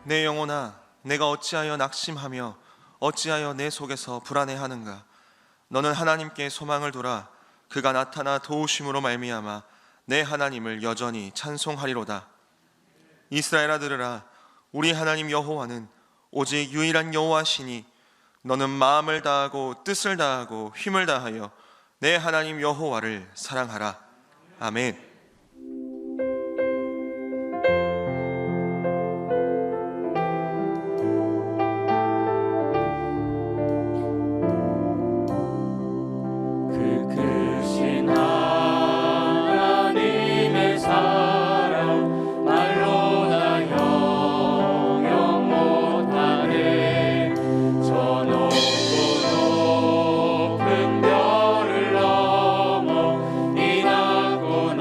내 영혼아, 내가 어찌하여 낙심하며 어찌하여 내 속에서 불안해하는가? 너는 하나님께 소망을 두라. 그가 나타나 도우심으로 말미암아 내 하나님을 여전히 찬송하리로다. 이스라엘아, 들으라. 우리 하나님 여호와는 오직 유일한 여호와시니 너는 마음을 다하고 뜻을 다하고 힘을 다하여 내 하나님 여호와를 사랑하라. 아멘. 높은 별을 넘어 이 낮고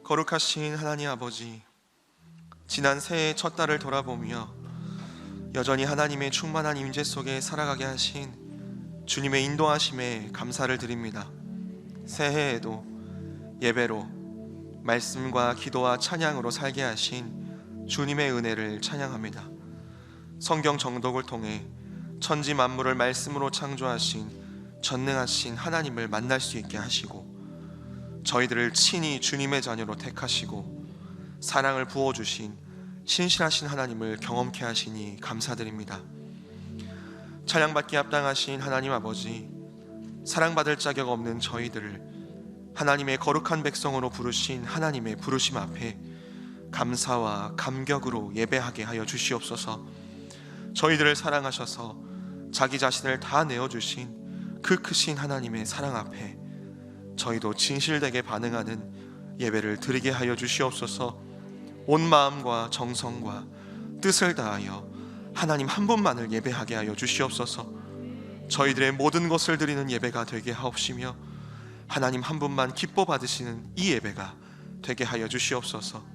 거룩하신 하나님 아버지, 지난 새해 첫 달을 돌아보며 여전히 하나님의 충만한 임재 속에 살아가게 하신 주님의 인도하심에 감사를 드립니다. 새해에도 예배로, 말씀과 기도와 찬양으로 살게 하신 주님의 은혜를 찬양합니다. 성경 정독을 통해 천지 만물을 말씀으로 창조하신 전능하신 하나님을 만날 수 있게 하시고, 저희들을 친히 주님의 자녀로 택하시고 사랑을 부어주신 신실하신 하나님을 경험케 하시니 감사드립니다. 찬양받기 합당하신 하나님 아버지, 사랑받을 자격 없는 저희들을 하나님의 거룩한 백성으로 부르신 하나님의 부르심 앞에 감사와 감격으로 예배하게 하여 주시옵소서. 저희들을 사랑하셔서 자기 자신을 다 내어주신 그 크신 하나님의 사랑 앞에 저희도 진실되게 반응하는 예배를 드리게 하여 주시옵소서. 온 마음과 정성과 뜻을 다하여 하나님 한 분만을 예배하게 하여 주시옵소서. 저희들의 모든 것을 드리는 예배가 되게 하옵시며 하나님 한 분만 기뻐 받으시는 이 예배가 되게 하여 주시옵소서.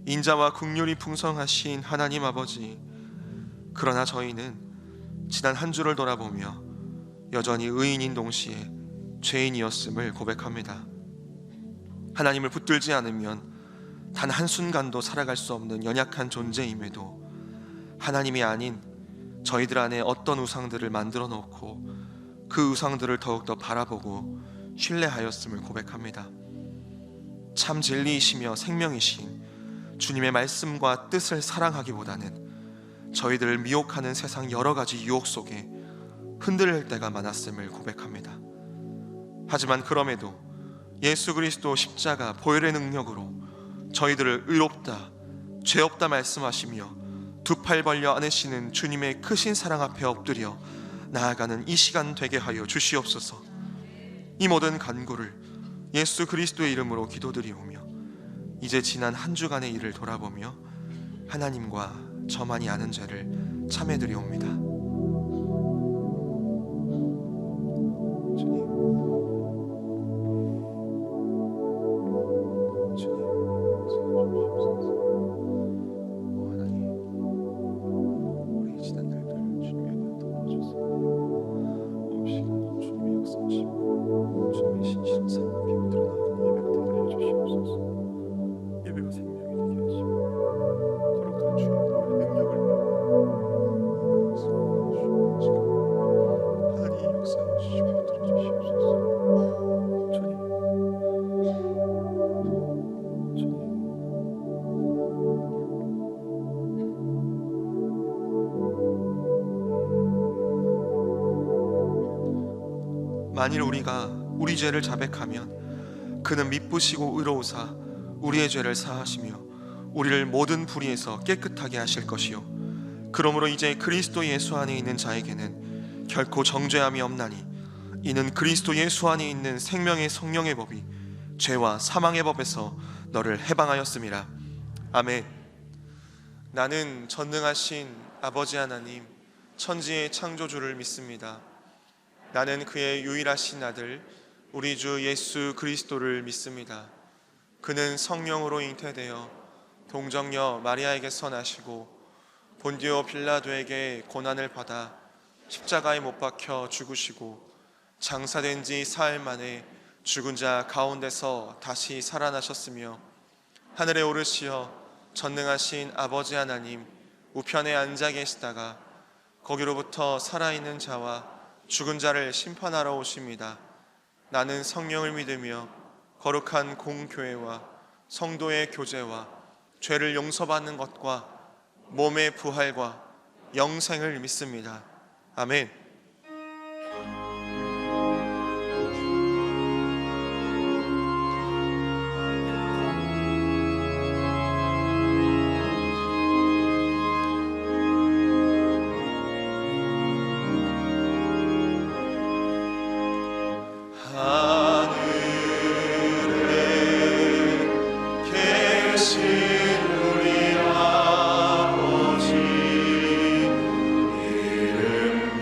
인자와 긍휼이 풍성하신 하나님 아버지, 그러나 저희는 지난 한 주를 돌아보며 여전히 의인인 동시에 죄인이었음을 고백합니다. 하나님을 붙들지 않으면 단 한순간도 살아갈 수 없는 연약한 존재임에도 하나님이 아닌 저희들 안에 어떤 우상들을 만들어 놓고 그 우상들을 더욱더 바라보고 신뢰하였음을 고백합니다. 참 진리이시며 생명이신 주님의 말씀과 뜻을 사랑하기보다는 저희들을 미혹하는 세상 여러 가지 유혹 속에 흔들릴 때가 많았음을 고백합니다. 하지만 그럼에도 예수 그리스도 십자가 보혈의 능력으로 저희들을 의롭다, 죄 없다 말씀하시며 두 팔 벌려 안으시는 주님의 크신 사랑 앞에 엎드려 나아가는 이 시간 되게 하여 주시옵소서. 이 모든 간구를 예수 그리스도의 이름으로 기도드리오며 이제 지난 한 주간의 일을 돌아보며 하나님과 저만이 아는 죄를 참회드리옵니다. 만일 우리가 우리 죄를 자백하면 그는 미쁘시고 의로우사 우리의 죄를 사하시며 우리를 모든 불의에서 깨끗하게 하실 것이요 그러므로 이제 그리스도 예수 안에 있는 자에게는 결코 정죄함이 없나니 이는 그리스도 예수 안에 있는 생명의 성령의 법이 죄와 사망의 법에서 너를 해방하였음이라. 아멘. 나는 전능하신 아버지 하나님, 천지의 창조주를 믿습니다. 나는 그의 유일하신 아들 우리 주 예수 그리스도를 믿습니다. 그는 성령으로 잉태되어 동정녀 마리아에게서 나시고 본디오 빌라도에게 고난을 받아 십자가에 못 박혀 죽으시고 장사된 지 사흘 만에 죽은 자 가운데서 다시 살아나셨으며 하늘에 오르시어 전능하신 아버지 하나님 우편에 앉아 계시다가 거기로부터 살아있는 자와 죽은 자를 심판하러 오십니다. 나는 성령을 믿으며 거룩한 공교회와 성도의 교제와 죄를 용서받는 것과 몸의 부활과 영생을 믿습니다. 아멘. 우리 아버지 이름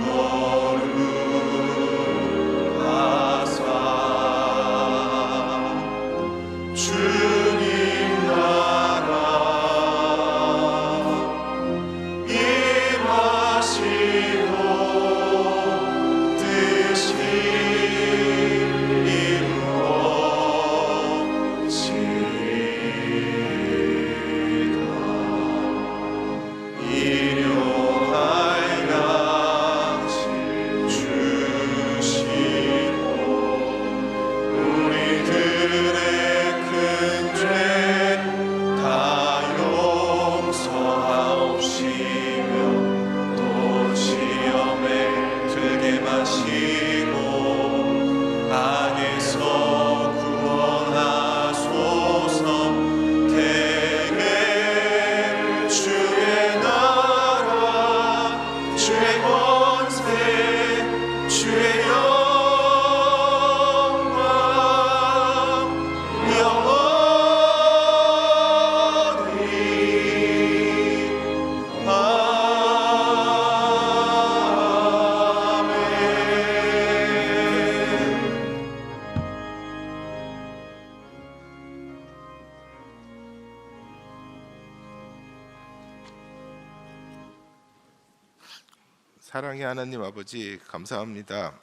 사랑의 하나님 아버지, 감사합니다.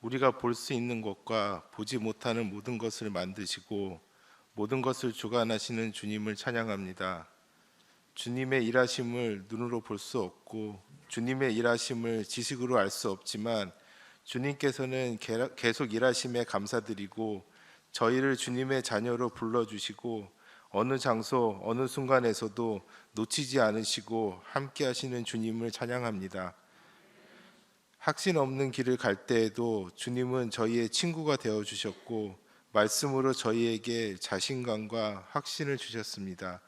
우리가 볼 수 있는 것과 보지 못하는 모든 것을 만드시고 모든 것을 주관하시는 주님을 찬양합니다. 주님의 일하심을 눈으로 볼 수 없고 주님의 일하심을 지식으로 알 수 없지만 주님께서는 계속 일하심에 감사드리고 저희를 주님의 자녀로 불러주시고 어느 장소 어느 순간에서도 놓치지 않으시고 함께 하시는 주님을 찬양합니다. 확신 없는 길을 갈 때에도 주님은 저희의 친구가 되어 주셨고 말씀으로 저희에게 자신감과 확신을 주셨습니다.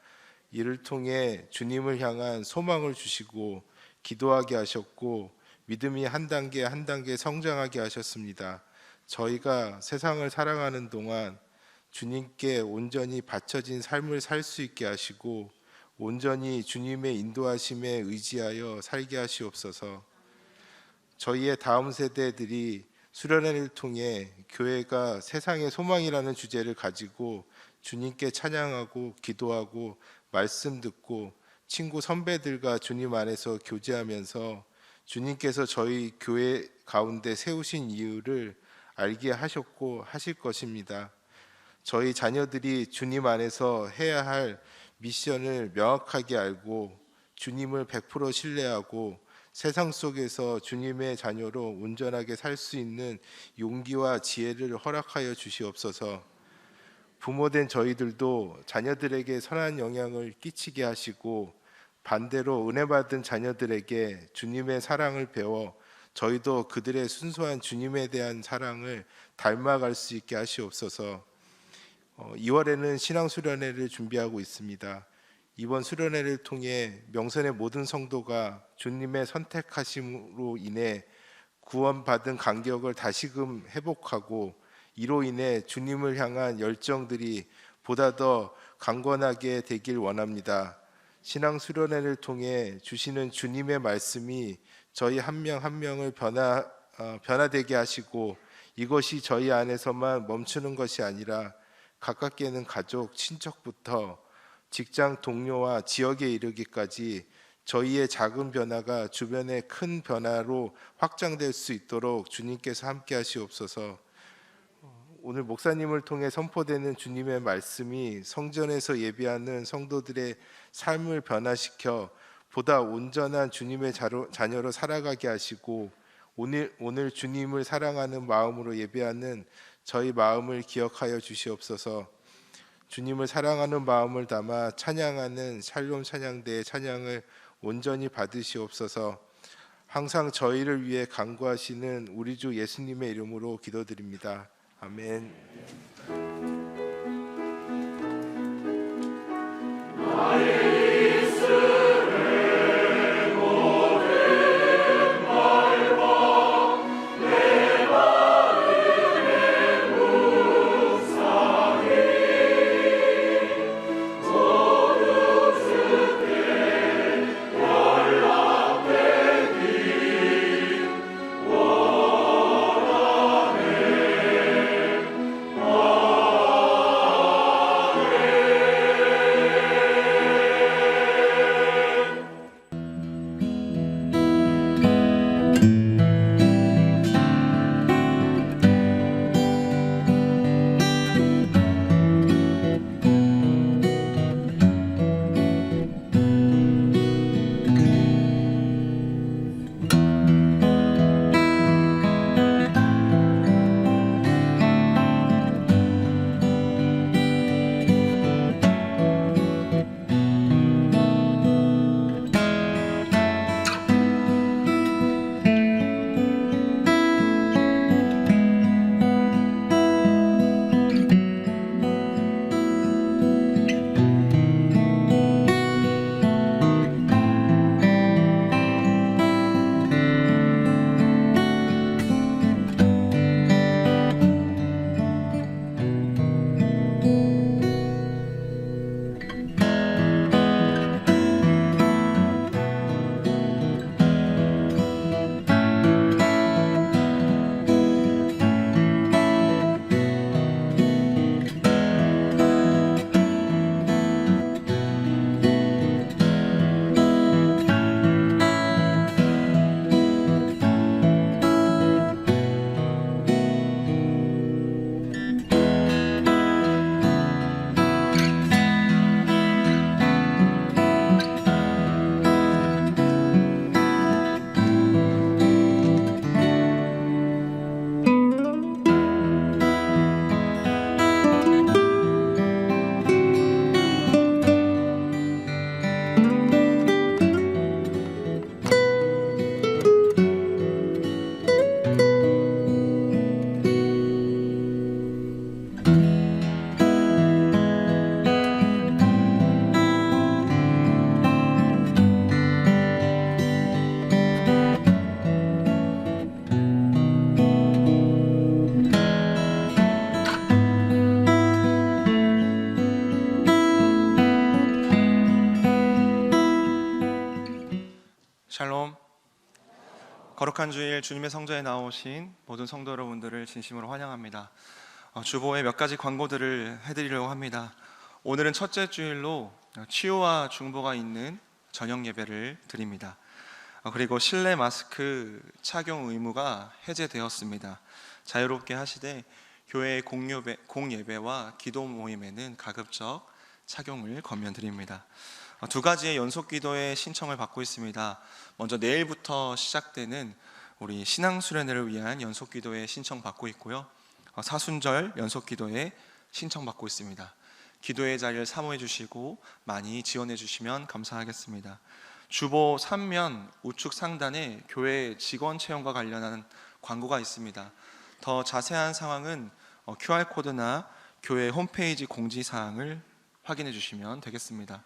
이를 통해 주님을 향한 소망을 주시고 기도하게 하셨고 믿음이 한 단계 한 단계 성장하게 하셨습니다. 저희가 세상을 살아가는 동안 주님께 온전히 바쳐진 삶을 살 수 있게 하시고 온전히 주님의 인도하심에 의지하여 살게 하시옵소서. 저희의 다음 세대들이 수련회를 통해 교회가 세상의 소망이라는 주제를 가지고 주님께 찬양하고 기도하고 말씀 듣고 친구 선배들과 주님 안에서 교제하면서 주님께서 저희 교회 가운데 세우신 이유를 알게 하셨고 하실 것입니다. 저희 자녀들이 주님 안에서 해야 할 미션을 명확하게 알고 주님을 100% 신뢰하고 세상 속에서 주님의 자녀로 온전하게 살 수 있는 용기와 지혜를 허락하여 주시옵소서. 부모된 저희들도 자녀들에게 선한 영향을 끼치게 하시고 반대로 은혜 받은 자녀들에게 주님의 사랑을 배워 저희도 그들의 순수한 주님에 대한 사랑을 닮아갈 수 있게 하시옵소서. 2월에는 신앙수련회를 준비하고 있습니다. 이번 수련회를 통해 명선의 모든 성도가 주님의 선택하심으로 인해 구원받은 간격을 다시금 회복하고 이로 인해 주님을 향한 열정들이 보다 더 강건하게 되길 원합니다. 신앙수련회를 통해 주시는 주님의 말씀이 저희 한 명 한 명을 변화되게 하시고 이것이 저희 안에서만 멈추는 것이 아니라 가깝게는 가족, 친척부터 직장 동료와 지역에 이르기까지 저희의 작은 변화가 주변의 큰 변화로 확장될 수 있도록 주님께서 함께 하시옵소서. 오늘 목사님을 통해 선포되는 주님의 말씀이 성전에서 예배하는 성도들의 삶을 변화시켜 보다 온전한 주님의 자녀로 살아가게 하시고 오늘 주님을 사랑하는 마음으로 예배하는 저희 마음을 기억하여 주시옵소서. 주님을 사랑하는 마음을 담아 찬양하는 샬롬 찬양대의 찬양을 온전히 받으시옵소서. 항상 저희를 위해 간구하시는 우리 주 예수님의 이름으로 기도드립니다. 아멘. 거룩한 주일 주님의 성전에 나오신 모든 성도 여러분들을 진심으로 환영합니다. 주보에 몇 가지 광고들을 해드리려고 합니다. 오늘은 첫째 주일로 치유와 중보가 있는 저녁 예배를 드립니다. 그리고 실내 마스크 착용 의무가 해제되었습니다. 자유롭게 하시되 교회 공예배와 기도 모임에는 가급적 착용을 권면드립니다. 두 가지의 연속 기도의 신청을 받고 있습니다. 먼저 내일부터 시작되는 우리 신앙 수련회를 위한 연속 기도의 신청 받고 있고요. 사순절 연속 기도에 신청 받고 있습니다. 기도의 자리를 사모해 주시고 많이 지원해 주시면 감사하겠습니다. 주보 3면 우측 상단에 교회 직원 채용과 관련한 광고가 있습니다. 더 자세한 상황은 QR코드나 교회 홈페이지 공지사항을 확인해 주시면 되겠습니다.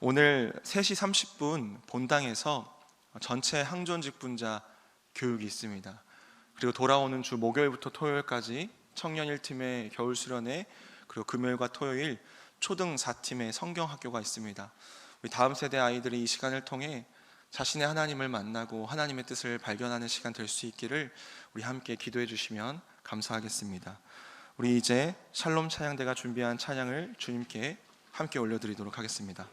오늘 3시 30분 본당에서 전체 항존 직분자 교육이 있습니다. 그리고 돌아오는 주 목요일부터 토요일까지 청년 1팀의 겨울 수련회, 그리고 금요일과 토요일 초등 4팀의 성경학교가 있습니다. 우리 다음 세대 아이들이 이 시간을 통해 자신의 하나님을 만나고 하나님의 뜻을 발견하는 시간 될 수 있기를 우리 함께 기도해 주시면 감사하겠습니다. 우리 이제 샬롬 찬양대가 준비한 찬양을 주님께 함께 올려드리도록 하겠습니다.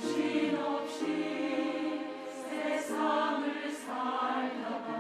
정신없이 세상을 살다가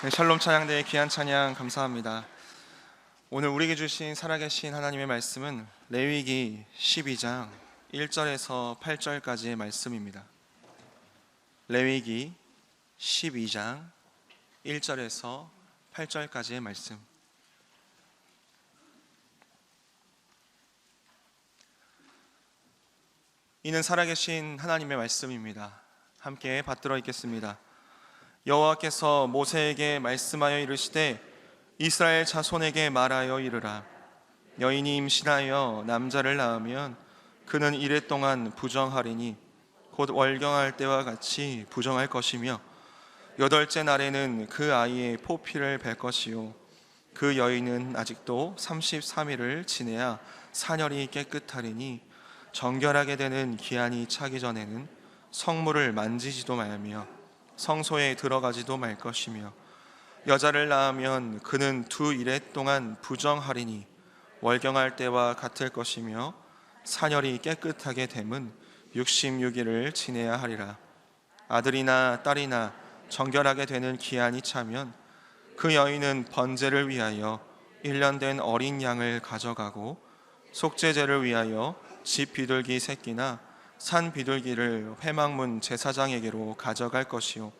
네, 샬롬 찬양대의 귀한 찬양 감사합니다. 오늘 우리에게 주신 살아계신 하나님의 말씀은 레위기 12장 1절에서 8절까지의 말씀입니다. 레위기 12장 1절에서 8절까지의 말씀. 이는 살아계신 하나님의 말씀입니다. 함께 받들어 읽겠습니다. 여호와께서 모세에게 말씀하여 이르시되 이스라엘 자손에게 말하여 이르라. 여인이 임신하여 남자를 낳으면 그는 이레 동안 부정하리니 곧 월경할 때와 같이 부정할 것이며 여덟째 날에는 그 아이의 포피를 벨 것이요 그 여인은 아직도 33일을 지내야 사녀리 깨끗하리니 정결하게 되는 기한이 차기 전에는 성물을 만지지도 말며 성소에 들어가지도 말 것이며 여자를 낳으면 그는 2일 동안 부정하리니 월경할 때와 같을 것이며 사녀리 깨끗하게 됨은 66일을 지내야 하리라. 아들이나 딸이나 정결하게 되는 기한이 차면 그 여인은 번제를 위하여 1년 된 어린 양을 가져가고 속죄제를 위하여 집 비둘기 새끼나 산 비둘기를 회막문 제사장에게로 가져갈 것이요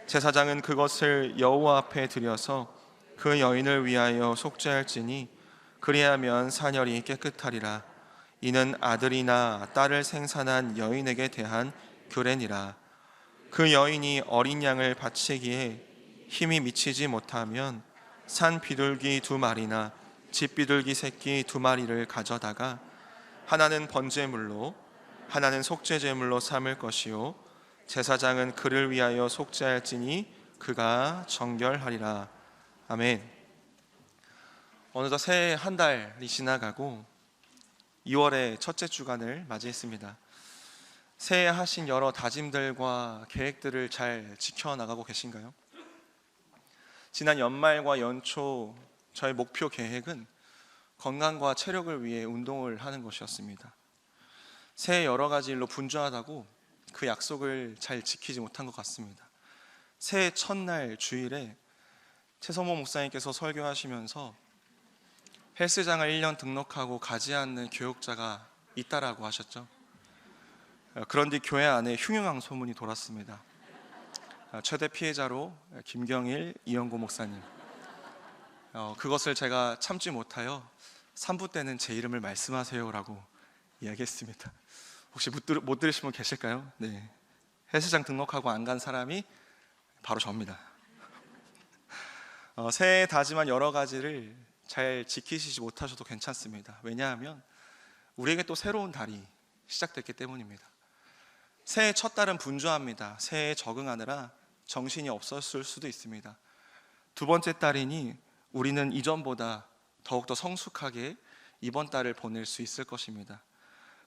제사장은 그것을 여호와 앞에 드려서 그 여인을 위하여 속죄할지니 그리하면 사녀리 깨끗하리라. 이는 아들이나 딸을 생산한 여인에게 대한 규례니라. 그 여인이 어린 양을 바치기에 힘이 미치지 못하면 산 비둘기 2마리나 집 비둘기 새끼 2마리를 가져다가 하나는 번제물로 하나는 속죄제물로 삼을 것이요 제사장은 그를 위하여 속죄할지니 그가 정결하리라. 아멘. 어느덧 새해 한 달이 지나가고 2월의 첫째 주간을 맞이했습니다. 새해 하신 여러 다짐들과 계획들을 잘 지켜나가고 계신가요? 지난 연말과 연초 저의 목표 계획은 건강과 체력을 위해 운동을 하는 것이었습니다. 새해 여러 가지 일로 분주하다고 그 약속을 잘 지키지 못한 것 같습니다. 새해 첫날 주일에 최성모 목사님께서 설교하시면서 헬스장을 1년 등록하고 가지 않는 교육자가 있다라고 하셨죠. 그런데 교회 안에 흉흉한 소문이 돌았습니다. 최대 피해자로 김경일, 이영고 목사님. 그것을 제가 참지 못하여 3부 때는 제 이름을 말씀하세요라고 이야기했습니다. 혹시 못 들으신 분 계실까요? 네. 헬스장 등록하고 안 간 사람이 바로 저입니다. 새해 다짐한 여러 가지를 잘 지키시지 못하셔도 괜찮습니다. 왜냐하면 우리에게 또 새로운 달이 시작됐기 때문입니다. 새해 첫 달은 분주합니다. 새해에 적응하느라 정신이 없었을 수도 있습니다. 두 번째 달이니 우리는 이전보다 더욱더 성숙하게 이번 달을 보낼 수 있을 것입니다.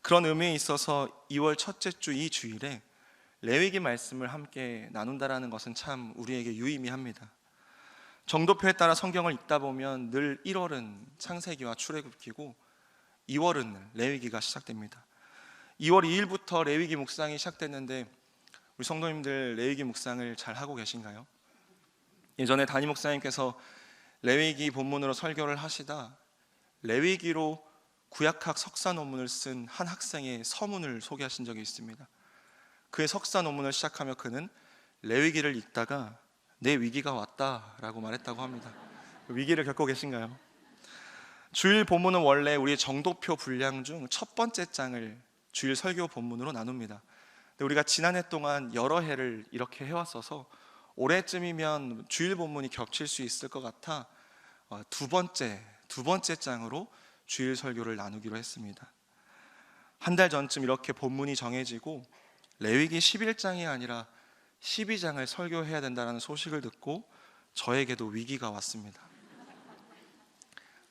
그런 의미에 있어서 2월 첫째 주 이 주일에 레위기 말씀을 함께 나눈다라는 것은 참 우리에게 유의미합니다. 정도표에 따라 성경을 읽다 보면 늘 1월은 창세기와 출애굽기고 2월은 레위기가 시작됩니다. 2월 2일부터 레위기 묵상이 시작됐는데 우리 성도님들 레위기 묵상을 잘 하고 계신가요? 예전에 담임 목사님께서 레위기 본문으로 설교를 하시다 레위기로 구약학 석사 논문을 쓴 한 학생의 서문을 소개하신 적이 있습니다. 그의 석사 논문을 시작하며 그는 레위기를 읽다가 내 위기가 왔다라고 말했다고 합니다. 위기를 겪고 계신가요? 주일 본문은 원래 우리의 정도표 분량 중 첫 번째 장을 주일 설교 본문으로 나눕니다. 근데 우리가 지난해 동안 여러 해를 이렇게 해왔어서 올해쯤이면 주일 본문이 겹칠 수 있을 것 같아 두 번째 장으로 주일 설교를 나누기로 했습니다. 한 달 전쯤 이렇게 본문이 정해지고 레위기 11장이 아니라 12장을 설교해야 된다는 소식을 듣고 저에게도 위기가 왔습니다.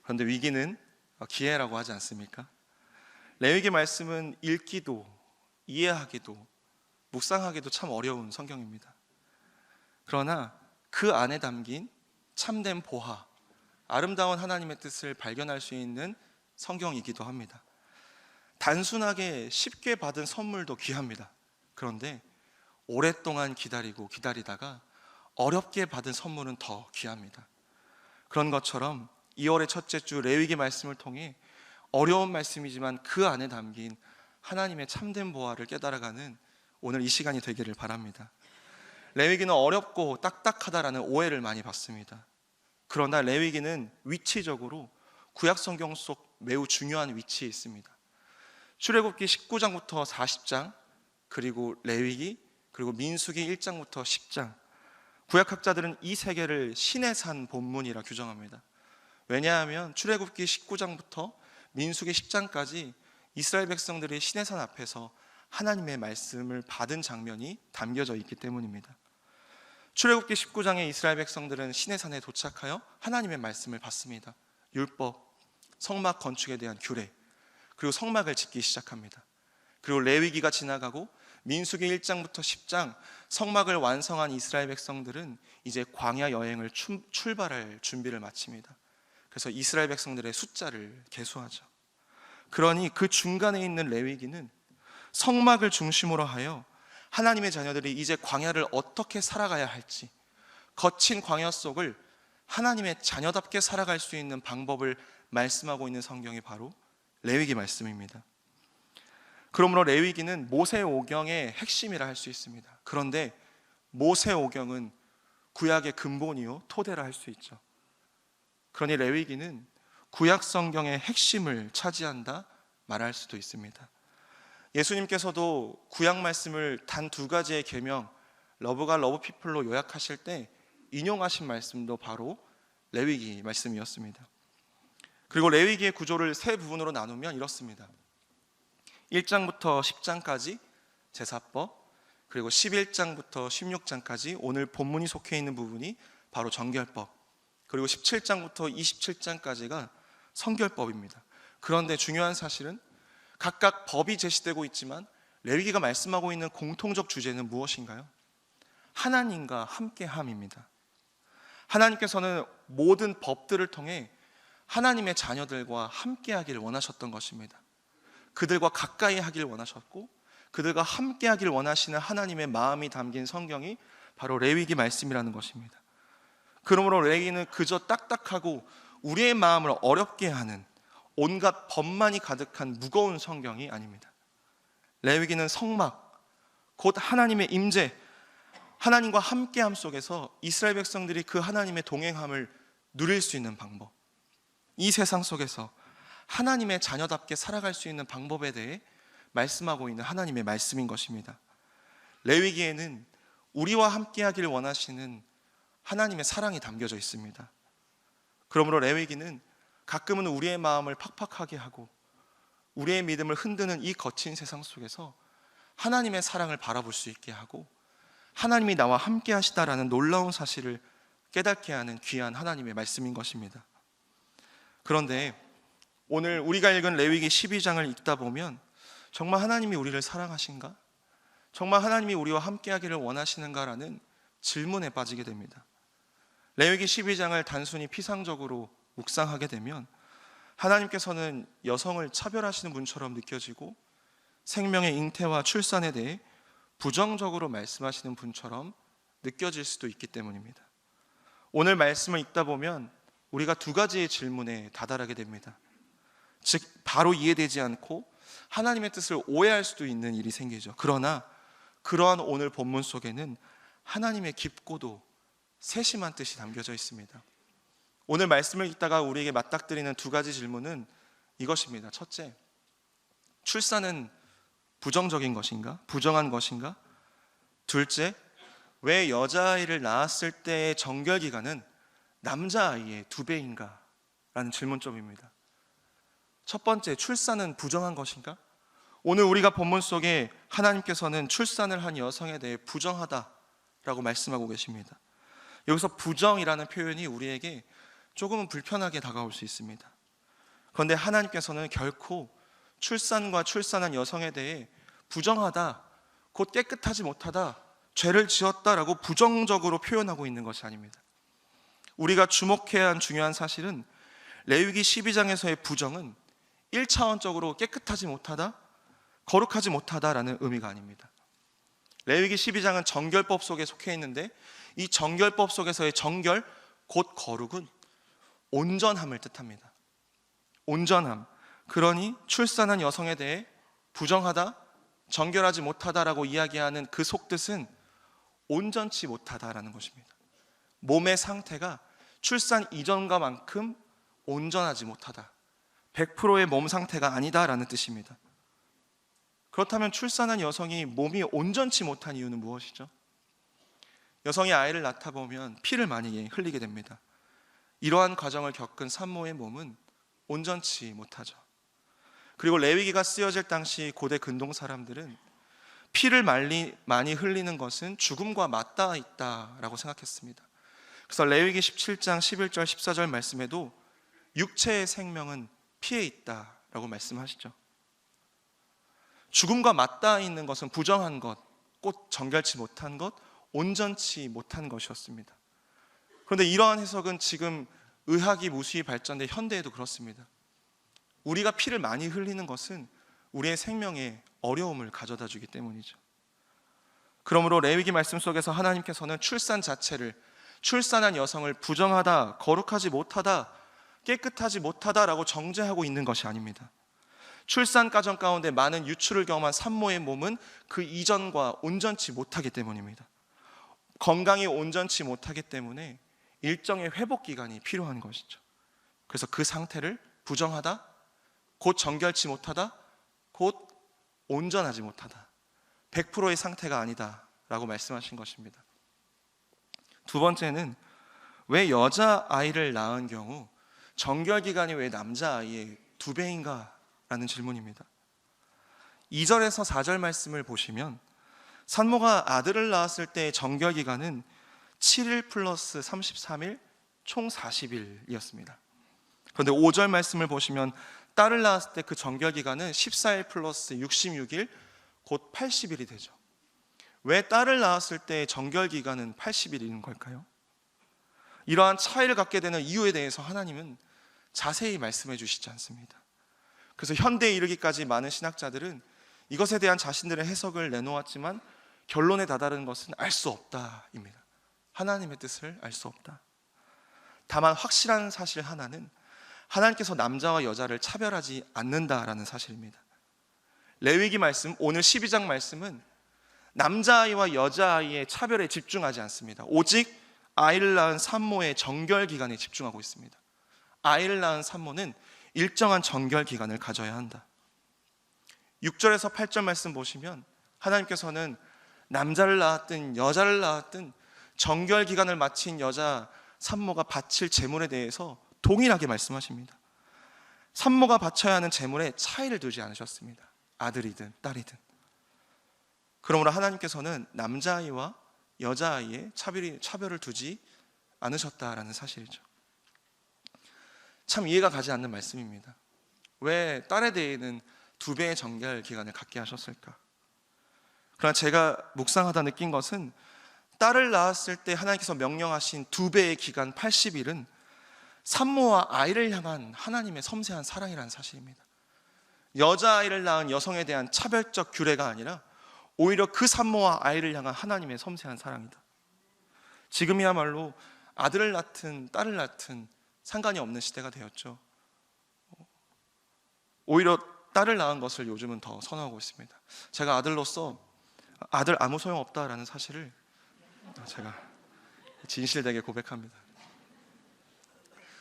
그런데 위기는 기회라고 하지 않습니까? 레위기 말씀은 읽기도 이해하기도 묵상하기도 참 어려운 성경입니다. 그러나 그 안에 담긴 참된 보화, 아름다운 하나님의 뜻을 발견할 수 있는 성경이기도 합니다. 단순하게 쉽게 받은 선물도 귀합니다. 그런데 오랫동안 기다리다가 어렵게 받은 선물은 더 귀합니다. 그런 것처럼 2월의 첫째 주 레위기 말씀을 통해 어려운 말씀이지만 그 안에 담긴 하나님의 참된 보화를 깨달아가는 오늘 이 시간이 되기를 바랍니다. 레위기는 어렵고 딱딱하다라는 오해를 많이 받습니다. 그러나 레위기는 위치적으로 구약 성경 속 매우 중요한 위치에 있습니다. 출애굽기 19장부터 40장, 그리고 레위기, 그리고 민수기 1장부터 10장, 구약학자들은 이 세 개를 신의 산 본문이라 규정합니다. 왜냐하면 출애굽기 19장부터 민수기 10장까지 이스라엘 백성들이 신의 산 앞에서 하나님의 말씀을 받은 장면이 담겨져 있기 때문입니다. 출애굽기 19장에 이스라엘 백성들은 신의 산에 도착하여 하나님의 말씀을 받습니다. 율법, 성막 건축에 대한 규례, 그리고 성막을 짓기 시작합니다. 그리고 레위기가 지나가고 민수기 1장부터 10장 성막을 완성한 이스라엘 백성들은 이제 광야 여행을 출발할 준비를 마칩니다. 그래서 이스라엘 백성들의 숫자를 계수하죠. 그러니 그 중간에 있는 레위기는 성막을 중심으로 하여 하나님의 자녀들이 이제 광야를 어떻게 살아가야 할지, 거친 광야 속을 하나님의 자녀답게 살아갈 수 있는 방법을 말씀하고 있는 성경이 바로 레위기 말씀입니다. 그러므로 레위기는 모세오경의 핵심이라 할 수 있습니다. 그런데 모세오경은 구약의 근본이요 토대라 할 수 있죠. 그러니 레위기는 구약 성경의 핵심을 차지한다 말할 수도 있습니다. 예수님께서도 구약 말씀을 단 두 가지의 계명, 러브가 러브피플로 요약하실 때 인용하신 말씀도 바로 레위기 말씀이었습니다. 그리고 레위기의 구조를 세 부분으로 나누면 이렇습니다. 1장부터 10장까지 제사법, 그리고 11장부터 16장까지 오늘 본문이 속해 있는 부분이 바로 정결법, 그리고 17장부터 27장까지가 성결법입니다. 그런데 중요한 사실은 각각 법이 제시되고 있지만 레위기가 말씀하고 있는 공통적 주제는 무엇인가요? 하나님과 함께함입니다. 하나님께서는 모든 법들을 통해 하나님의 자녀들과 함께하기를 원하셨던 것입니다. 그들과 가까이 하길 원하셨고 그들과 함께하길 원하시는 하나님의 마음이 담긴 성경이 바로 레위기 말씀이라는 것입니다. 그러므로 레위기는 그저 딱딱하고 우리의 마음을 어렵게 하는 온갖 법만이 가득한 무거운 성경이 아닙니다. 레위기는 성막, 곧 하나님의 임재, 하나님과 함께함 속에서 이스라엘 백성들이 그 하나님의 동행함을 누릴 수 있는 방법, 이 세상 속에서 하나님의 자녀답게 살아갈 수 있는 방법에 대해 말씀하고 있는 하나님의 말씀인 것입니다. 레위기에는 우리와 함께하기를 원하시는 하나님의 사랑이 담겨져 있습니다. 그러므로 레위기는 가끔은 우리의 마음을 팍팍하게 하고 우리의 믿음을 흔드는 이 거친 세상 속에서 하나님의 사랑을 바라볼 수 있게 하고 하나님이 나와 함께 하시다라는 놀라운 사실을 깨닫게 하는 귀한 하나님의 말씀인 것입니다. 그런데 오늘 우리가 읽은 레위기 12장을 읽다 보면 정말 하나님이 우리를 사랑하신가? 정말 하나님이 우리와 함께 하기를 원하시는가라는 질문에 빠지게 됩니다. 레위기 12장을 단순히 피상적으로 묵상하게 되면 하나님께서는 여성을 차별하시는 분처럼 느껴지고 생명의 잉태와 출산에 대해 부정적으로 말씀하시는 분처럼 느껴질 수도 있기 때문입니다. 오늘 말씀을 읽다 보면 우리가 두 가지의 질문에 다다르게 됩니다. 즉 바로 이해되지 않고 하나님의 뜻을 오해할 수도 있는 일이 생기죠. 그러나 그러한 오늘 본문 속에는 하나님의 깊고도 세심한 뜻이 담겨져 있습니다. 오늘 말씀을 읽다가 우리에게 맞닥뜨리는 두 가지 질문은 이것입니다. 첫째, 출산은 부정적인 것인가? 부정한 것인가? 둘째, 왜 여자아이를 낳았을 때의 정결기간은 남자아이의 2배인가? 라는 질문점입니다. 첫 번째, 출산은 부정한 것인가? 오늘 우리가 본문 속에 하나님께서는 출산을 한 여성에 대해 부정하다라고 말씀하고 계십니다. 여기서 부정이라는 표현이 우리에게 조금은 불편하게 다가올 수 있습니다. 그런데 하나님께서는 결코 출산과 출산한 여성에 대해 부정하다, 곧 깨끗하지 못하다, 죄를 지었다라고 부정적으로 표현하고 있는 것이 아닙니다. 우리가 주목해야 한 중요한 사실은 레위기 12장에서의 부정은 1차원적으로 깨끗하지 못하다, 거룩하지 못하다라는 의미가 아닙니다. 레위기 12장은 정결법 속에 속해 있는데 이 정결법 속에서의 정결, 곧 거룩은 온전함을 뜻합니다. 온전함. 그러니 출산한 여성에 대해 부정하다, 정결하지 못하다라고 이야기하는 그 속뜻은 온전치 못하다라는 것입니다. 몸의 상태가 출산 이전과만큼 온전하지 못하다, 100%의 몸 상태가 아니다라는 뜻입니다. 그렇다면 출산한 여성이 몸이 온전치 못한 이유는 무엇이죠? 여성이 아이를 낳다 보면 피를 많이 흘리게 됩니다. 이러한 과정을 겪은 산모의 몸은 온전치 못하죠. 그리고 레위기가 쓰여질 당시 고대 근동 사람들은 피를 많이 흘리는 것은 죽음과 맞닿아 있다라고 생각했습니다. 그래서 레위기 17장 11절 14절 말씀에도 육체의 생명은 피에 있다라고 말씀하시죠. 죽음과 맞닿아 있는 것은 부정한 것, 곧 정결치 못한 것, 온전치 못한 것이었습니다. 그런데 이러한 해석은 지금 의학이 무수히 발전된 현대에도 그렇습니다. 우리가 피를 많이 흘리는 것은 우리의 생명에 어려움을 가져다 주기 때문이죠. 그러므로 레위기 말씀 속에서 하나님께서는 출산 자체를, 출산한 여성을 부정하다, 거룩하지 못하다, 깨끗하지 못하다라고 정죄하고 있는 것이 아닙니다. 출산 과정 가운데 많은 유출을 경험한 산모의 몸은 그 이전과 온전치 못하기 때문입니다. 건강이 온전치 못하기 때문에 일정의 회복 기간이 필요한 것이죠. 그래서 그 상태를 부정하다, 곧 정결치 못하다, 곧 온전하지 못하다, 100%의 상태가 아니다 라고 말씀하신 것입니다. 두 번째는 왜 여자아이를 낳은 경우 정결기간이 왜 남자아이의 2배인가 라는 질문입니다. 2절에서 4절 말씀을 보시면 산모가 아들을 낳았을 때의 정결기간은 7일 플러스 33일 총 40일이었습니다. 그런데 5절 말씀을 보시면 딸을 낳았을 때 그 정결기간은 14일 플러스 66일 곧 80일이 되죠. 왜 딸을 낳았을 때의 정결기간은 80일인 걸까요? 이러한 차이를 갖게 되는 이유에 대해서 하나님은 자세히 말씀해 주시지 않습니다. 그래서 현대에 이르기까지 많은 신학자들은 이것에 대한 자신들의 해석을 내놓았지만 결론에 다다른 것은 알 수 없다입니다. 하나님의 뜻을 알 수 없다. 다만 확실한 사실 하나는 하나님께서 남자와 여자를 차별하지 않는다라는 사실입니다. 레위기 말씀, 오늘 12장 말씀은 남자아이와 여자아이의 차별에 집중하지 않습니다. 오직 아이를 낳은 산모의 정결기간에 집중하고 있습니다. 아이를 낳은 산모는 일정한 정결기간을 가져야 한다. 6절에서 8절 말씀 보시면 하나님께서는 남자를 낳았든 여자를 낳았든 정결기간을 마친 여자 산모가 바칠 제물에 대해서 동일하게 말씀하십니다. 산모가 바쳐야 하는 제물에 차이를 두지 않으셨습니다. 아들이든 딸이든. 그러므로 하나님께서는 남자아이와 여자아이의 차별을 두지 않으셨다라는 사실이죠. 참 이해가 가지 않는 말씀입니다. 왜 딸에 대해는 2배의 정결 기간을 갖게 하셨을까? 그러나 제가 묵상하다 느낀 것은 딸을 낳았을 때 하나님께서 명령하신 2배의 기간 80일은 산모와 아이를 향한 하나님의 섬세한 사랑이라는 사실입니다. 여자아이를 낳은 여성에 대한 차별적 규례가 아니라 오히려 그 산모와 아이를 향한 하나님의 섬세한 사랑이다. 지금이야말로 아들을 낳든 딸을 낳든 상관이 없는 시대가 되었죠. 오히려 딸을 낳은 것을 요즘은 더 선호하고 있습니다. 제가 아들로서 아들 아무 소용없다라는 사실을 제가 진실되게 고백합니다.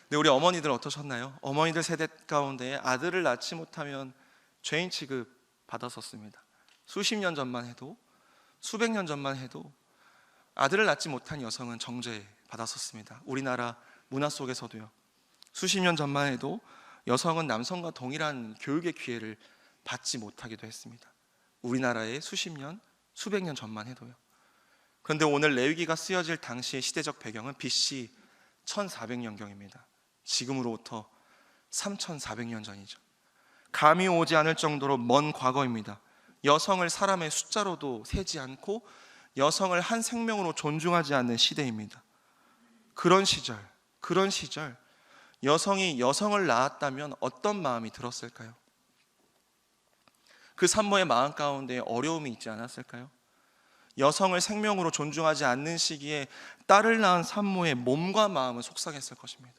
근데 우리 어머니들 어떠셨나요? 어머니들 세대 가운데 아들을 낳지 못하면 죄인 취급 받았었습니다. 수십 년 전만 해도, 수백 년 전만 해도 아들을 낳지 못한 여성은 정죄 받았었습니다. 우리나라 문화 속에서도요. 수십 년 전만 해도 여성은 남성과 동일한 교육의 기회를 받지 못하기도 했습니다. 우리나라의 수십 년, 수백 년 전만 해도요. 그런데 오늘 레위기가 쓰여질 당시의 시대적 배경은 BC 1400년경입니다. 지금으로부터 3400년 전이죠. 감이 오지 않을 정도로 먼 과거입니다. 여성을 사람의 숫자로도 세지 않고 여성을 한 생명으로 존중하지 않는 시대입니다. 그런 시절 여성이 여성을 낳았다면 어떤 마음이 들었을까요? 그 산모의 마음 가운데 어려움이 있지 않았을까요? 여성을 생명으로 존중하지 않는 시기에 딸을 낳은 산모의 몸과 마음은 속상했을 것입니다.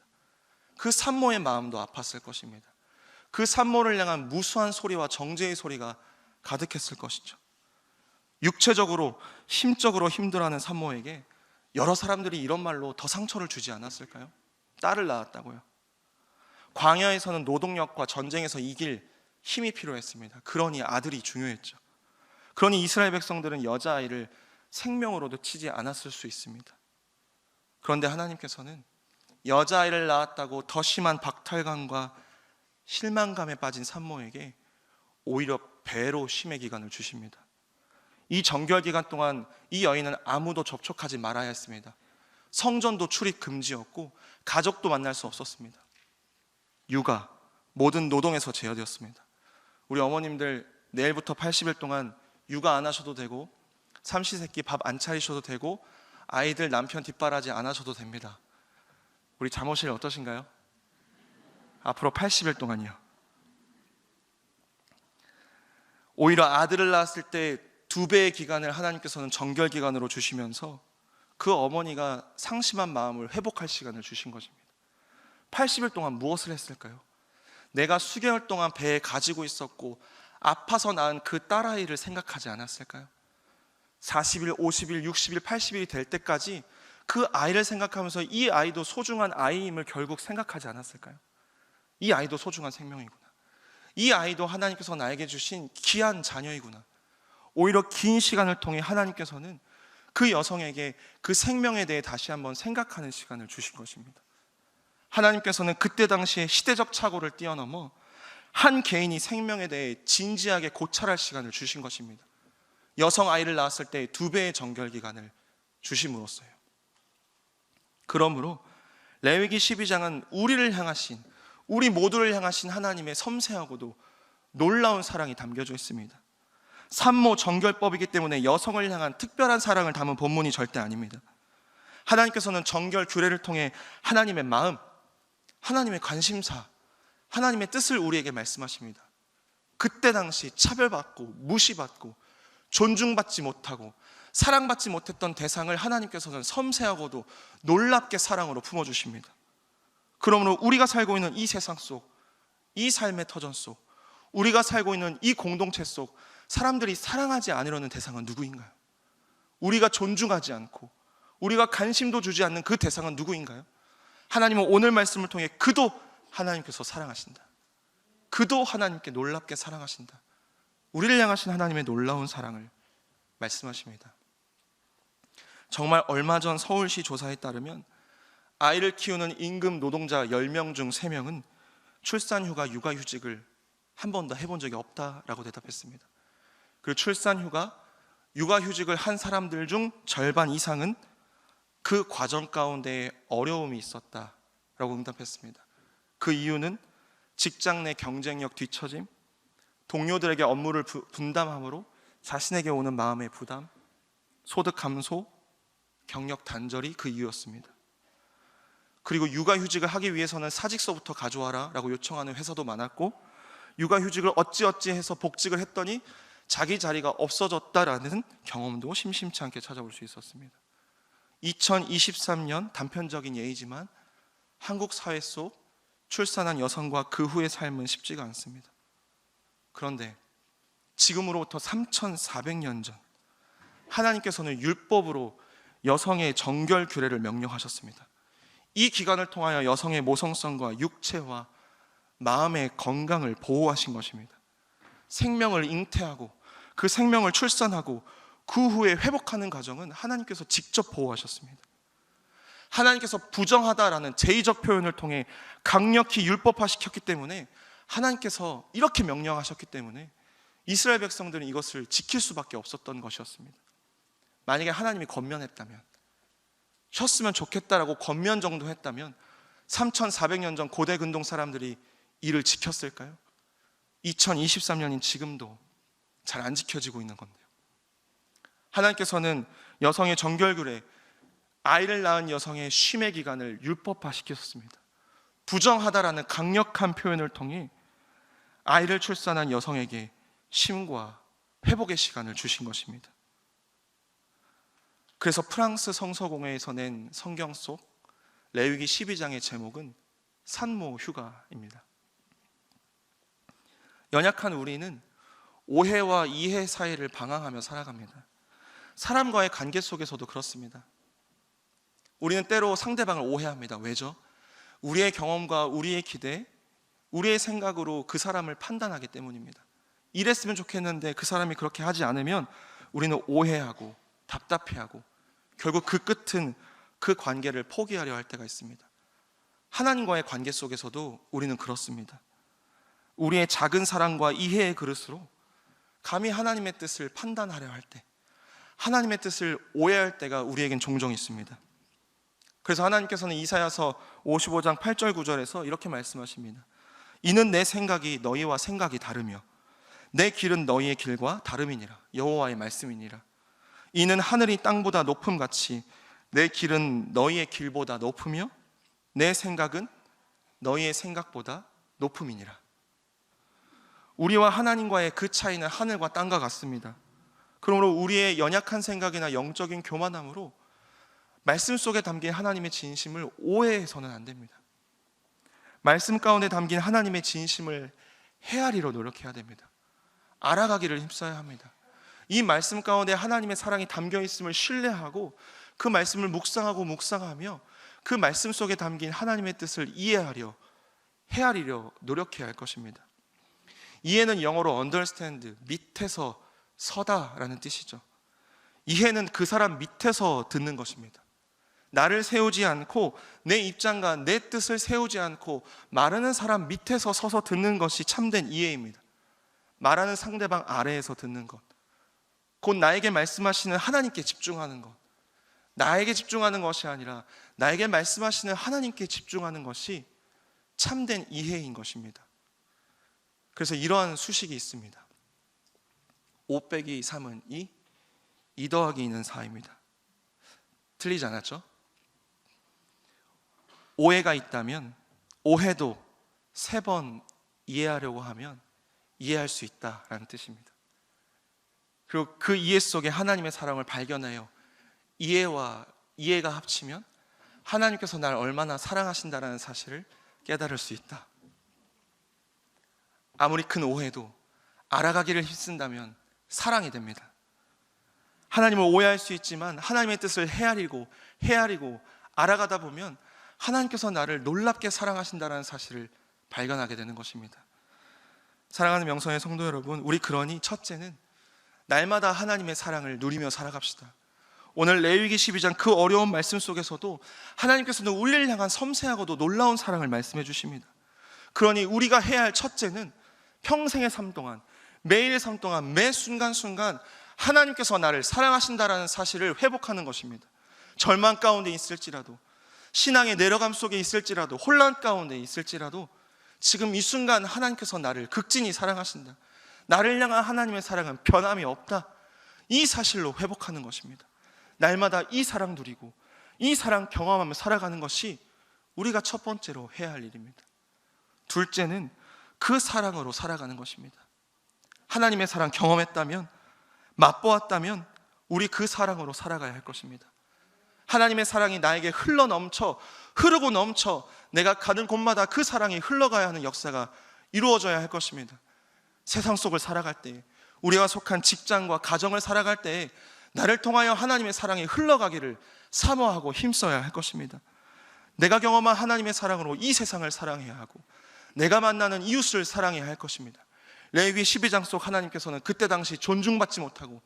그 산모의 마음도 아팠을 것입니다. 그 산모를 향한 무수한 소리와 정죄의 소리가 가득했을 것이죠. 육체적으로, 힘적으로 힘들어하는 산모에게 여러 사람들이 이런 말로 더 상처를 주지 않았을까요? 딸을 낳았다고요. 광야에서는 노동력과 전쟁에서 이길 힘이 필요했습니다. 그러니 아들이 중요했죠. 그러니 이스라엘 백성들은 여자아이를 생명으로도 치지 않았을 수 있습니다. 그런데 하나님께서는 여자아이를 낳았다고 더 심한 박탈감과 실망감에 빠진 산모에게 오히려 배로 쉼의 기간을 주십니다. 이 정결 기간 동안 이 여인은 아무도 접촉하지 말아야 했습니다. 성전도 출입 금지였고 가족도 만날 수 없었습니다. 육아, 모든 노동에서 제어되었습니다. 우리 어머님들 내일부터 80일 동안 육아 안 하셔도 되고 삼시세끼 밥 안 차리셔도 되고 아이들 남편 뒷바라지 안 하셔도 됩니다. 우리 잠옷실 어떠신가요? 앞으로 80일 동안이요. 오히려 아들을 낳았을 때 2배의 기간을 하나님께서는 정결 기간으로 주시면서 그 어머니가 상심한 마음을 회복할 시간을 주신 것입니다. 80일 동안 무엇을 했을까요? 내가 수개월 동안 배에 가지고 있었고 아파서 낳은 그 딸아이를 생각하지 않았을까요? 40일, 50일, 60일, 80일이 될 때까지 그 아이를 생각하면서 이 아이도 소중한 아이임을 결국 생각하지 않았을까요? 이 아이도 소중한 생명이구나. 이 아이도 하나님께서 나에게 주신 귀한 자녀이구나. 오히려 긴 시간을 통해 하나님께서는 그 여성에게 그 생명에 대해 다시 한번 생각하는 시간을 주신 것입니다. 하나님께서는 그때 당시에 시대적 착오를 뛰어넘어 한 개인이 생명에 대해 진지하게 고찰할 시간을 주신 것입니다. 여성 아이를 낳았을 때 2배의 정결 기간을 주심으로써요. 그러므로 레위기 12장은 우리를 향하신, 우리 모두를 향하신 하나님의 섬세하고도 놀라운 사랑이 담겨져 있습니다. 산모 정결법이기 때문에 여성을 향한 특별한 사랑을 담은 본문이 절대 아닙니다. 하나님께서는 정결 규례를 통해 하나님의 마음, 하나님의 관심사, 하나님의 뜻을 우리에게 말씀하십니다. 그때 당시 차별받고 무시받고 존중받지 못하고 사랑받지 못했던 대상을 하나님께서는 섬세하고도 놀랍게 사랑으로 품어주십니다. 그러므로 우리가 살고 있는 이 세상 속, 이 삶의 터전 속, 우리가 살고 있는 이 공동체 속 사람들이 사랑하지 않으려는 대상은 누구인가요? 우리가 존중하지 않고 우리가 관심도 주지 않는 그 대상은 누구인가요? 하나님은 오늘 말씀을 통해 그도 하나님께서 사랑하신다. 그도 하나님께 놀랍게 사랑하신다. 우리를 향하신 하나님의 놀라운 사랑을 말씀하십니다. 정말 얼마 전 서울시 조사에 따르면 아이를 키우는 임금 노동자 10명 중 3명은 출산휴가, 육아휴직을 한 번도 해본 적이 없다라고 대답했습니다. 그리고 출산휴가, 육아휴직을 한 사람들 중 절반 이상은 그 과정 가운데 어려움이 있었다라고 응답했습니다. 그 이유는 직장 내 경쟁력 뒤처짐, 동료들에게 업무를 분담함으로 자신에게 오는 마음의 부담, 소득 감소, 경력 단절이 그 이유였습니다. 그리고 육아휴직을 하기 위해서는 사직서부터 가져와라 라고 요청하는 회사도 많았고, 육아휴직을 어찌어찌 해서 복직을 했더니 자기 자리가 없어졌다라는 경험도 심심치 않게 찾아볼 수 있었습니다. 2023년 단편적인 예이지만 한국 사회 속 출산한 여성과 그 후의 삶은 쉽지가 않습니다. 그런데 지금으로부터 3,400년 전 하나님께서는 율법으로 여성의 정결 규례를 명령하셨습니다. 이 기간을 통하여 여성의 모성성과 육체와 마음의 건강을 보호하신 것입니다. 생명을 잉태하고 그 생명을 출산하고 그 후에 회복하는 과정은 하나님께서 직접 보호하셨습니다. 하나님께서 부정하다라는 제의적 표현을 통해 강력히 율법화시켰기 때문에, 하나님께서 이렇게 명령하셨기 때문에 이스라엘 백성들은 이것을 지킬 수밖에 없었던 것이었습니다. 만약에 하나님이 권면했다면, 쉬었으면 좋겠다라고 권면 정도 했다면 3,400년 전 고대 근동 사람들이 이를 지켰을까요? 2023년인 지금도 잘 안 지켜지고 있는 건데요. 하나님께서는 여성의 정결규례, 아이를 낳은 여성의 쉼의 기간을 율법화시켰습니다. 부정하다라는 강력한 표현을 통해 아이를 출산한 여성에게 쉼과 회복의 시간을 주신 것입니다. 그래서 프랑스 성서공회에서 낸 성경 속 레위기 12장의 제목은 산모 휴가입니다. 연약한 우리는 오해와 이해 사이를 방황하며 살아갑니다. 사람과의 관계 속에서도 그렇습니다. 우리는 때로 상대방을 오해합니다. 왜죠? 우리의 경험과 우리의 기대, 우리의 생각으로 그 사람을 판단하기 때문입니다. 이랬으면 좋겠는데 그 사람이 그렇게 하지 않으면 우리는 오해하고 답답해하고 결국 그 끝은 그 관계를 포기하려 할 때가 있습니다. 하나님과의 관계 속에서도 우리는 그렇습니다. 우리의 작은 사랑과 이해의 그릇으로 감히 하나님의 뜻을 판단하려 할 때, 하나님의 뜻을 오해할 때가 우리에겐 종종 있습니다. 그래서 하나님께서는 이사야서 55장 8절 9절에서 이렇게 말씀하십니다. 이는 내 생각이 너희와 생각이 다르며 내 길은 너희의 길과 다름이니라. 여호와의 말씀이니라. 이는 하늘이 땅보다 높음같이 내 길은 너희의 길보다 높으며 내 생각은 너희의 생각보다 높음이니라. 우리와 하나님과의 그 차이는 하늘과 땅과 같습니다. 그러므로 우리의 연약한 생각이나 영적인 교만함으로 말씀 속에 담긴 하나님의 진심을 오해해서는 안 됩니다. 말씀 가운데 담긴 하나님의 진심을 헤아리려 노력해야 됩니다. 알아가기를 힘써야 합니다. 이 말씀 가운데 하나님의 사랑이 담겨 있음을 신뢰하고 그 말씀을 묵상하며 그 말씀 속에 담긴 하나님의 뜻을 이해하려, 헤아리려 노력해야 할 것입니다. 이해는 영어로 understand, 밑에서 서다라는 뜻이죠. 이해는 그 사람 밑에서 듣는 것입니다. 나를 세우지 않고 내 입장과 내 뜻을 세우지 않고 말하는 사람 밑에서 서서 듣는 것이 참된 이해입니다. 말하는 상대방 아래에서 듣는 것, 곧 나에게 말씀하시는 하나님께 집중하는 것, 나에게 집중하는 것이 아니라 나에게 말씀하시는 하나님께 집중하는 것이 참된 이해인 것입니다. 그래서 이러한 수식이 있습니다. 5 빼기 3은 2 더하기 2는 4입니다. 틀리지 않았죠? 오해가 있다면 오해도 3번 이해하려고 하면 이해할 수 있다라는 뜻입니다. 그리고 그 이해 속에 하나님의 사랑을 발견하여 이해와 이해가 합치면 하나님께서 나를 얼마나 사랑하신다라는 사실을 깨달을 수 있다. 아무리 큰 오해도 알아가기를 힘쓴다면 사랑이 됩니다. 하나님을 오해할 수 있지만 하나님의 뜻을 헤아리고 알아가다 보면 하나님께서 나를 놀랍게 사랑하신다는 사실을 발견하게 되는 것입니다. 사랑하는 명성의 성도 여러분, 우리 그러니 첫째는 날마다 하나님의 사랑을 누리며 살아갑시다. 오늘 레위기 12장 그 어려운 말씀 속에서도 하나님께서는 우리를 향한 섬세하고도 놀라운 사랑을 말씀해 주십니다. 그러니 우리가 해야 할 첫째는 평생의 삶 동안, 매일의 삶 동안, 매 순간순간 하나님께서 나를 사랑하신다라는 사실을 회복하는 것입니다. 절망 가운데 있을지라도, 신앙의 내려감 속에 있을지라도, 혼란 가운데 있을지라도 지금 이 순간 하나님께서 나를 극진히 사랑하신다, 나를 향한 하나님의 사랑은 변함이 없다, 이 사실로 회복하는 것입니다. 날마다 이 사랑 누리고 이 사랑 경험하며 살아가는 것이 우리가 첫 번째로 해야 할 일입니다. 둘째는 그 사랑으로 살아가는 것입니다. 하나님의 사랑 경험했다면, 맛보았다면 우리 그 사랑으로 살아가야 할 것입니다. 하나님의 사랑이 나에게 흐르고 넘쳐 내가 가는 곳마다 그 사랑이 흘러가야 하는 역사가 이루어져야 할 것입니다. 세상 속을 살아갈 때, 우리가 속한 직장과 가정을 살아갈 때 나를 통하여 하나님의 사랑이 흘러가기를 사모하고 힘써야 할 것입니다. 내가 경험한 하나님의 사랑으로 이 세상을 사랑해야 하고 내가 만나는 이웃을 사랑해야 할 것입니다. 레위기 12장 속 하나님께서는 그때 당시 존중받지 못하고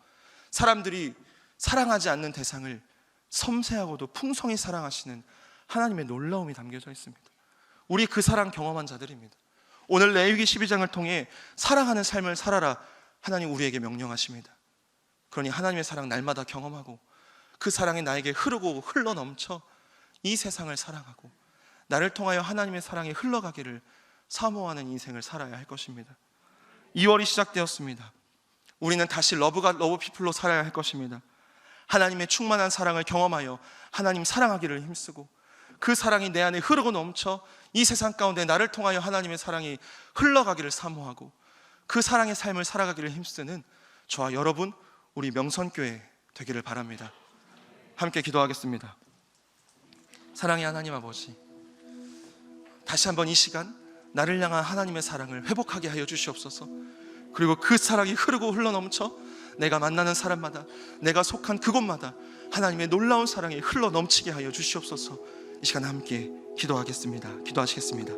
사람들이 사랑하지 않는 대상을 섬세하고도 풍성히 사랑하시는 하나님의 놀라움이 담겨져 있습니다. 우리 그 사랑 경험한 자들입니다. 오늘 레위기 12장을 통해 사랑하는 삶을 살아라 하나님 우리에게 명령하십니다. 그러니 하나님의 사랑 날마다 경험하고 그 사랑이 나에게 흐르고 흘러넘쳐 이 세상을 사랑하고 나를 통하여 하나님의 사랑이 흘러가기를 사모하는 인생을 살아야 할 것입니다. 2월이 시작되었습니다. 우리는 다시 러브피플로 살아야 할 것입니다. 하나님의 충만한 사랑을 경험하여 하나님 사랑하기를 힘쓰고 그 사랑이 내 안에 흐르고 넘쳐 이 세상 가운데 나를 통하여 하나님의 사랑이 흘러가기를 사모하고 그 사랑의 삶을 살아가기를 힘쓰는 저와 여러분, 우리 명선교회 되기를 바랍니다. 함께 기도하겠습니다. 사랑의 하나님 아버지, 다시 한번 이 시간 나를 향한 하나님의 사랑을 회복하게 하여 주시옵소서. 그리고 그 사랑이 흐르고 흘러넘쳐 내가 만나는 사람마다, 내가 속한 그곳마다 하나님의 놀라운 사랑이 흘러넘치게 하여 주시옵소서. 이 시간 함께 기도하겠습니다. 기도하시겠습니다.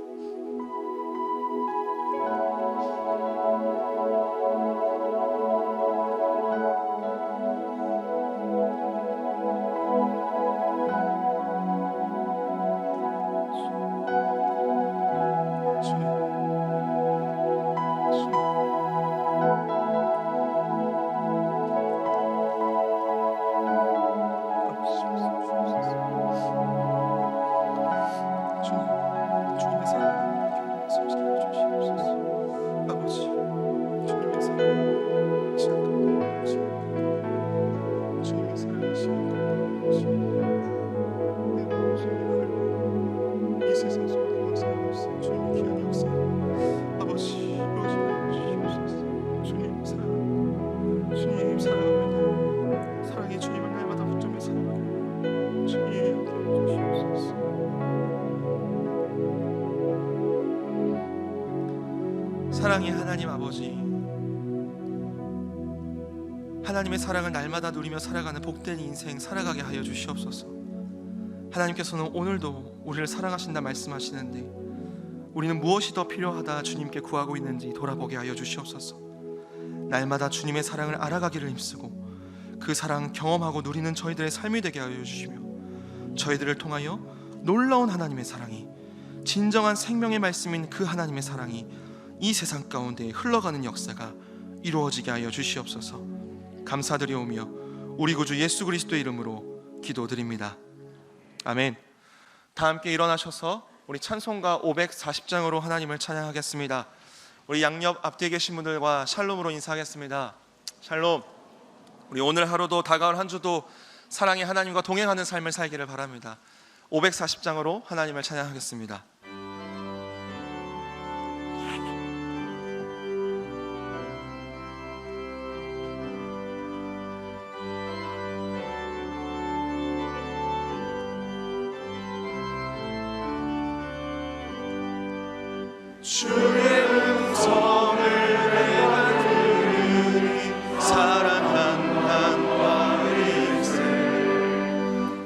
사랑의 하나님 아버지, 하나님의 사랑을 날마다 누리며 살아가는 복된 인생 살아가게 하여 주시옵소서. 하나님께서는 오늘도 우리를 사랑하신다 말씀하시는데 우리는 무엇이 더 필요하다 주님께 구하고 있는지 돌아보게 하여 주시옵소서. 날마다 주님의 사랑을 알아가기를 힘쓰고 그 사랑 경험하고 누리는 저희들의 삶이 되게 하여 주시며, 저희들을 통하여 놀라운 하나님의 사랑이, 진정한 생명의 말씀인 그 하나님의 사랑이 이 세상 가운데 흘러가는 역사가 이루어지게 하여 주시옵소서. 감사드리오며 우리 구주 예수 그리스도의 이름으로 기도드립니다. 아멘. 다 함께 일어나셔서 우리 찬송가 540장으로 하나님을 찬양하겠습니다. 우리 양옆 앞뒤에 계신 분들과 샬롬으로 인사하겠습니다. 샬롬. 우리 오늘 하루도 다가올 한 주도 사랑의 하나님과 동행하는 삶을 살기를 바랍니다. 540장으로 하나님을 찬양하겠습니다. 주의 음성을 내가 들으니 사랑한단과 일세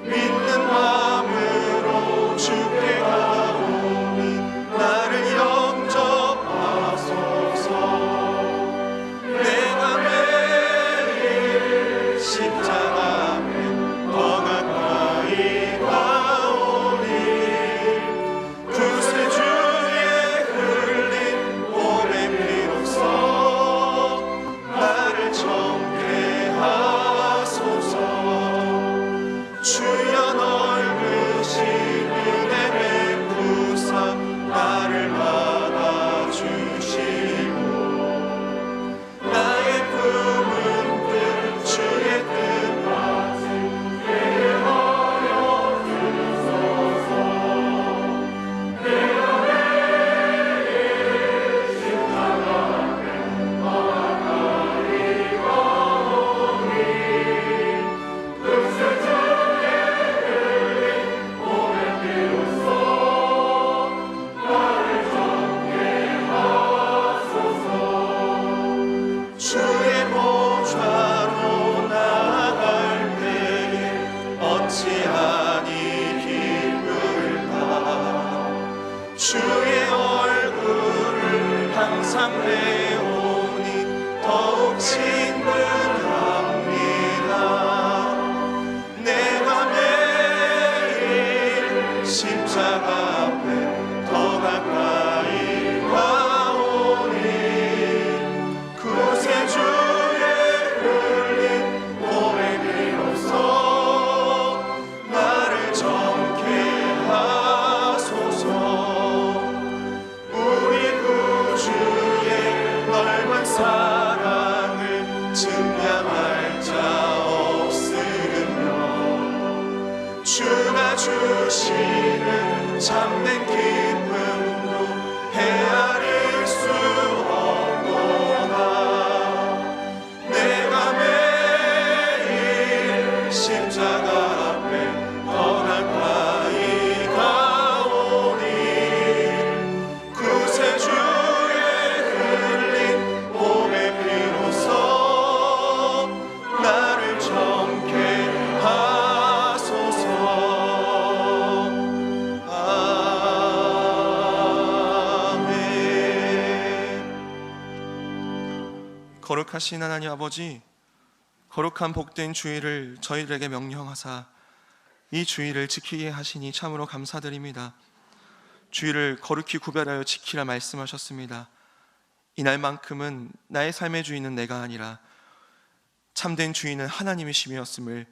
믿는 마음으로 주께 가오니 나를 영접하소서. 내가 매일 십자가 앞에 더 가까이 가오니 구세주 주여 넓으신 은혜 베푸사 나를 받아주시고 나의 품은 뜻 주의 뜻까지 내어려 주소서. 내가 매일 십자가 앞에 더 가까이 가오니 주의 보좌로 나갈 때에 어찌하니 기쁠까. 주의 얼굴을 항상 배우니 더욱 친근합니다. 내가 매일 십자가 앞에 더 가까이 가오니 구세주의 흘린 몸의 비로소 나를 정케 하소서. 우리 구주의 넓은 사랑을 증량할 자 없으며 주가 주시는 참된 기쁨도 헤아릴 수 없도다. 내가 매일 십자가 거룩하신 하나님 아버지, 거룩한 복된 주일을 저희들에게 명령하사 이 주일을 지키게 하시니 참으로 감사드립니다. 주일을 거룩히 구별하여 지키라 말씀하셨습니다. 이날만큼은 나의 삶의 주인은 내가 아니라 참된 주인은 하나님이심이었음을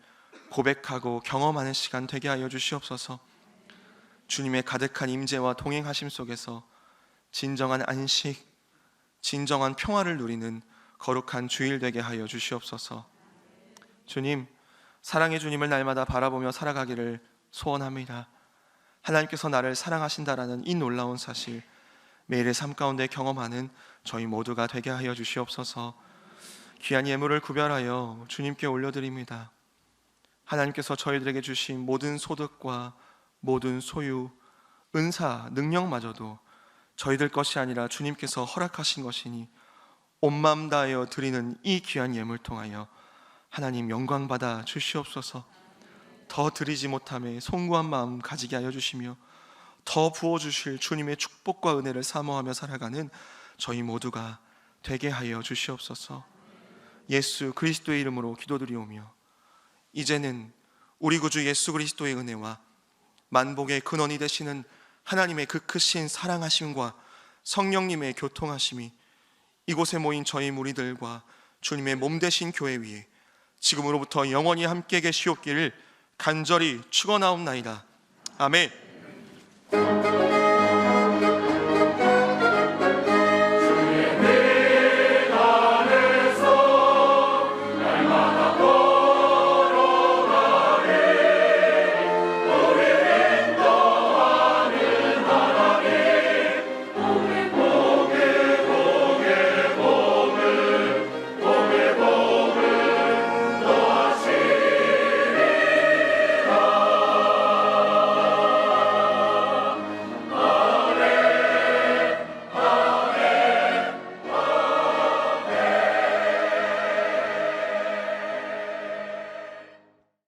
고백하고 경험하는 시간 되게 하여 주시옵소서. 주님의 가득한 임재와 동행하심 속에서 진정한 안식, 진정한 평화를 누리는 거룩한 주일 되게 하여 주시옵소서. 주님, 사랑의 주님을 날마다 바라보며 살아가기를 소원합니다. 하나님께서 나를 사랑하신다라는 이 놀라운 사실, 매일의 삶 가운데 경험하는 저희 모두가 되게 하여 주시옵소서. 귀한 예물을 구별하여 주님께 올려드립니다. 하나님께서 저희들에게 주신 모든 소득과 모든 소유, 은사, 능력마저도 저희들 것이 아니라 주님께서 허락하신 것이니 온 마음 다하여 드리는 이 귀한 예물 통하여 하나님 영광 받아 주시옵소서. 더 드리지 못함에 송구한 마음 가지게 하여 주시며 더 부어주실 주님의 축복과 은혜를 사모하며 살아가는 저희 모두가 되게 하여 주시옵소서. 예수 그리스도의 이름으로 기도드리오며 이제는 우리 구주 예수 그리스도의 은혜와 만복의 근원이 되시는 하나님의 그 크신 사랑하심과 성령님의 교통하심이 이곳에 모인 저희 무리들과 주님의 몸 되신 교회 위에 지금으로부터 영원히 함께 계시옵기를 간절히 축원하옵나이다. 아멘.